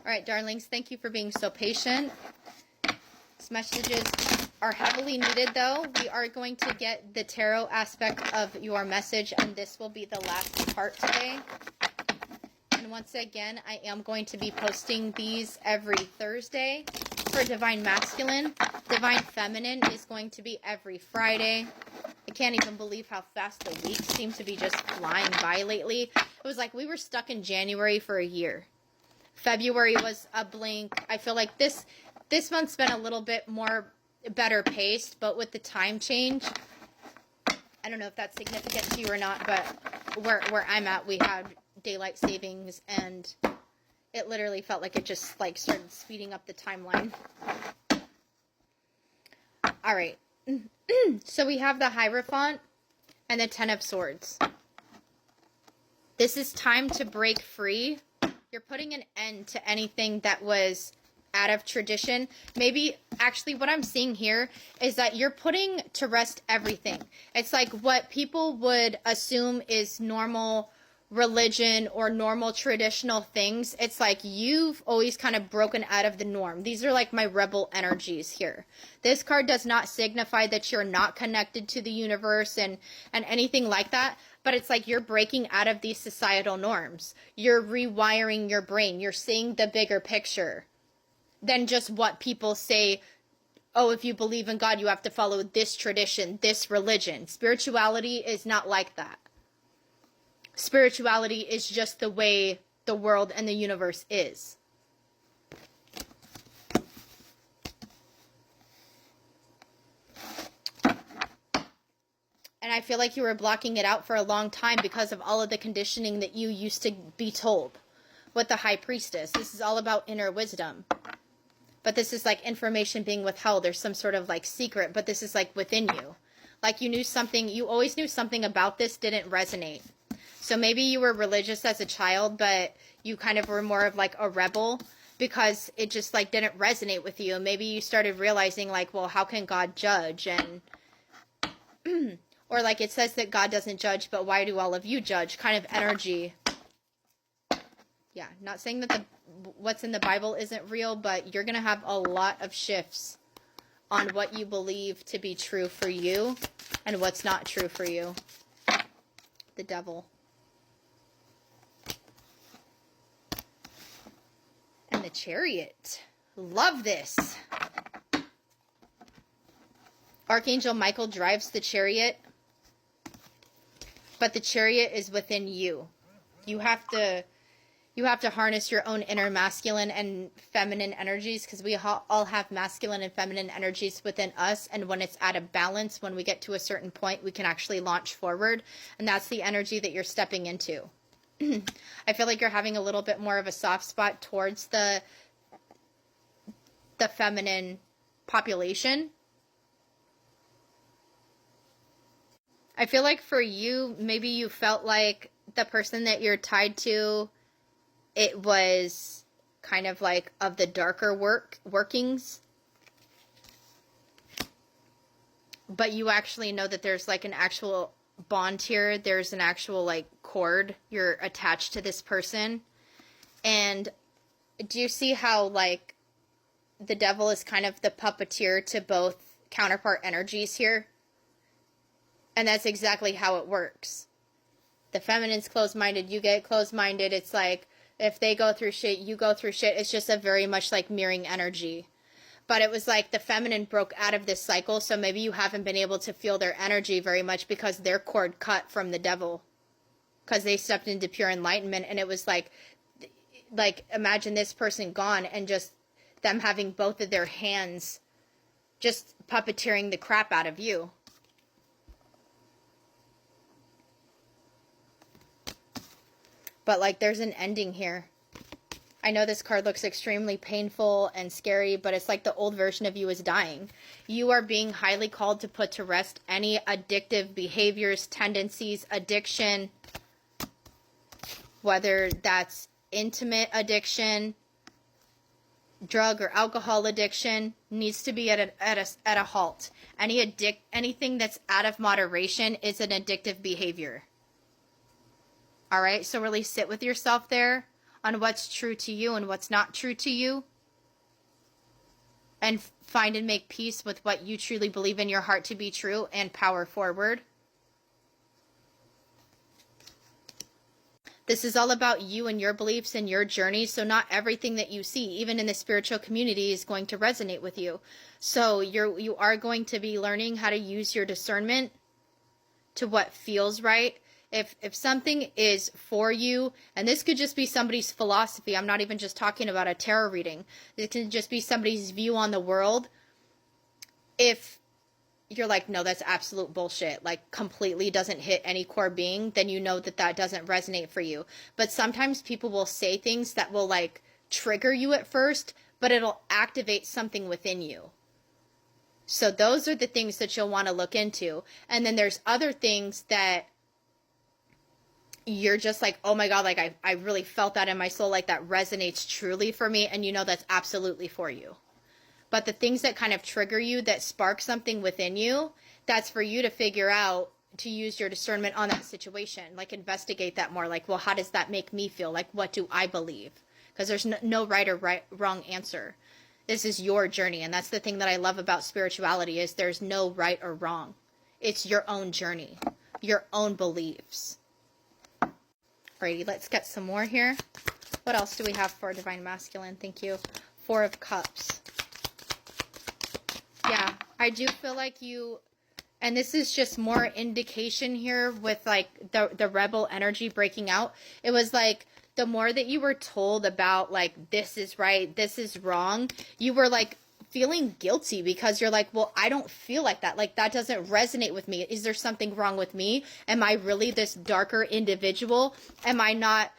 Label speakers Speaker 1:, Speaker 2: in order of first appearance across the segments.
Speaker 1: All right, darlings, thank you for being so patient. These messages are heavily needed, though. We are going to get the tarot aspect of your message, and this will be the last part today. And once again, I am going to be posting these every Thursday for Divine Masculine. Divine Feminine is going to be every Friday. I can't even believe how fast the weeks seem to be just flying by lately. It was like we were stuck in January for a year. February was a blink. I feel like this month's been a little bit more better paced, but with the time change, I don't know if that's significant to you or not, but where I'm at, we had daylight savings, and it literally felt like it just like started speeding up the timeline. All right. So we have the Hierophant and the Ten of Swords. This is time to break free. You're putting an end to anything that was out of tradition. Maybe actually what I'm seeing here is that you're putting to rest everything. It's like what people would assume is normal religion or normal traditional things. It's like you've always kind of broken out of the norm. These are like my rebel energies here. This card does not signify that you're not connected to the universe and anything like that. But it's like you're breaking out of these societal norms. You're rewiring your brain. You're seeing the bigger picture than just what people say. Oh, if you believe in God, you have to follow this tradition, this religion. Spirituality is not like that. Spirituality is just the way the world and the universe is. And I feel like you were blocking it out for a long time because of all of the conditioning that you used to be told. With the High Priestess, this is all about inner wisdom. But this is like information being withheld. There's some sort of like secret, but this is like within you. Like you knew something, you always knew something about this didn't resonate. So maybe you were religious as a child, but you kind of were more of like a rebel because it just like didn't resonate with you. Maybe you started realizing like, well, how can God judge? And or like it says that God doesn't judge, but why do all of you judge? Kind of energy. Yeah, not saying that what's in the Bible isn't real, but you're going to have a lot of shifts on what you believe to be true for you and what's not true for you. The Devil. And the Chariot. Love this. Archangel Michael drives the chariot. But the chariot is within you. You have to harness your own inner masculine and feminine energies because we all have masculine and feminine energies within us. And when it's out of balance, when we get to a certain point, we can actually launch forward. And that's the energy that you're stepping into. I feel like you're having a little bit more of a soft spot towards the feminine population. I feel like for you, maybe you felt like the person that you're tied to, it was kind of like of the darker workings. But you actually know that there's like an actual bond here. There's an actual like cord. You're attached to this person. And do you see how like the Devil is kind of the puppeteer to both counterpart energies here? And that's exactly how it works. The feminine's closed-minded, you get closed-minded. It's like, if they go through shit, you go through shit. It's just a very much like mirroring energy. But it was like the feminine broke out of this cycle, so maybe you haven't been able to feel their energy very much because their cord cut from the Devil. Because they stepped into pure enlightenment, and it was like imagine this person gone and just them having both of their hands just puppeteering the crap out of you. But like there's an ending here. I know this card looks extremely painful and scary, but it's like the old version of you is dying. You are being highly called to put to rest any addictive behaviors, tendencies, addiction, whether that's intimate addiction, drug or alcohol addiction, needs to be at a halt. Anything that's out of moderation is an addictive behavior. All right, so really sit with yourself there. on what's true to you and what's not true to you, and find and make peace with what you truly believe in your heart to be true, and power forward. This is all about you and your beliefs and your journey. So not everything that you see, even in the spiritual community, is going to resonate with you. So you are going to be learning how to use your discernment to what feels right. If something is for you, and this could just be somebody's philosophy, I'm not even just talking about a tarot reading. It can just be somebody's view on the world. If you're like, no, that's absolute bullshit, like completely doesn't hit any core being, then you know that doesn't resonate for you. But sometimes people will say things that will like trigger you at first, but it'll activate something within you. So those are the things that you'll want to look into. And then there's other things that you're just like, oh my God, like I really felt that in my soul, like that resonates truly for me. And you know that's absolutely for you. But the things that kind of trigger you, that spark something within you, that's for you to figure out, to use your discernment on that situation. Like investigate that more. Like, well, how does that make me feel? Like, what do I believe? Because there's no right or wrong answer. This is your journey. And that's the thing that I love about spirituality, is there's no right or wrong. It's your own journey, your own beliefs. Alrighty, let's get some more here. What else do we have for Divine Masculine? Thank you. 4 of Cups. Yeah, I do feel like you, and this is just more indication here with like the rebel energy breaking out. It was like the more that you were told about like, this is right, this is wrong, you were like feeling guilty because you're like, well, I don't feel like that. Like that doesn't resonate with me. Is there something wrong with me? Am I really this darker individual? Am I not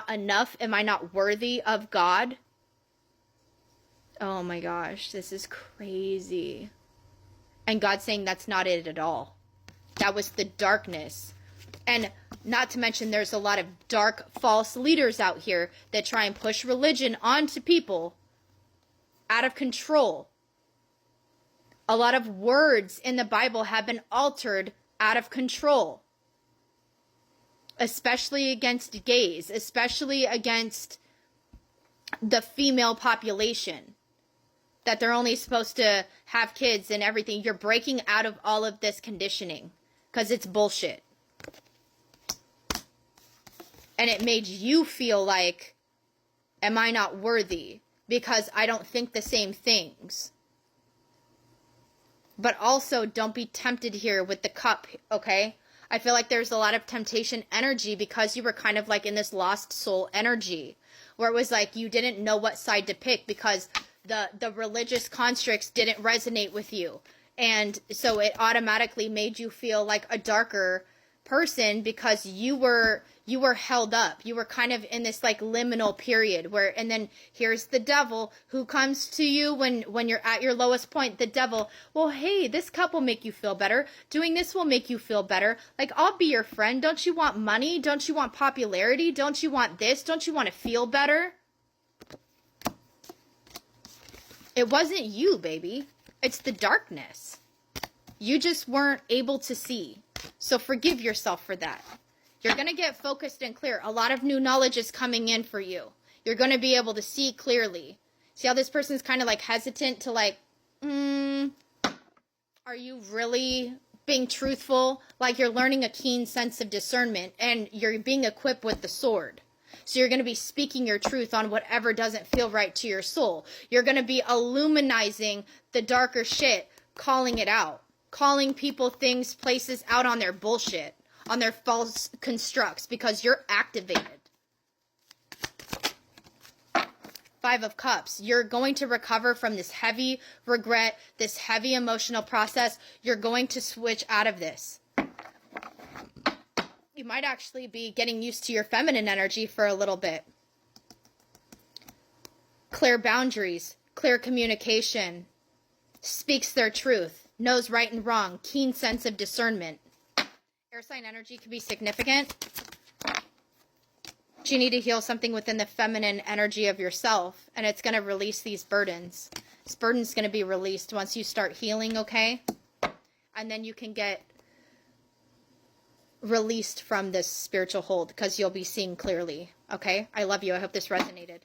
Speaker 1: enough? Am I not worthy of God? Oh my gosh, this is crazy. And God's saying that's not it at all. That was the darkness. And not to mention there's a lot of dark, false leaders out here that try and push religion onto people out of control. A lot of words in the Bible have been altered out of control. Especially against gays, especially against the female population. That they're only supposed to have kids and everything. You're breaking out of all of this conditioning because it's bullshit. And it made you feel like, am I not worthy? Because I don't think the same things. But also, don't be tempted here with the cup, okay? I feel like there's a lot of temptation energy because you were kind of like in this lost soul energy. Where it was like you didn't know what side to pick because the religious constructs didn't resonate with you. And so it automatically made you feel like a darker person because you were held up. You were kind of in this like liminal period where, and then here's the devil who comes to you when you're at your lowest point. The devil, well, hey, this cup will make you feel better. Doing this will make you feel better. Like, I'll be your friend. Don't you want money? Don't you want popularity? Don't you want this? Don't you want to feel better? It wasn't you, baby. It's the darkness. You just weren't able to see. So forgive yourself for that. You're going to get focused and clear. A lot of new knowledge is coming in for you. You're going to be able to see clearly. See how this person's kind of like hesitant to like, are you really being truthful? Like you're learning a keen sense of discernment and you're being equipped with the sword. So you're going to be speaking your truth on whatever doesn't feel right to your soul. You're going to be illuminizing the darker shit, calling it out. Calling people, things, places out on their bullshit, on their false constructs, because you're activated. 5 of Cups. You're going to recover from this heavy regret, this heavy emotional process. You're going to switch out of this. You might actually be getting used to your feminine energy for a little bit. Clear boundaries, clear communication, speaks their truth. Knows right and wrong. Keen sense of discernment. Air sign energy can be significant. But you need to heal something within the feminine energy of yourself. And it's going to release these burdens. This burden's going to be released once you start healing, okay? And then you can get released from this spiritual hold because you'll be seeing clearly. Okay? I love you. I hope this resonated.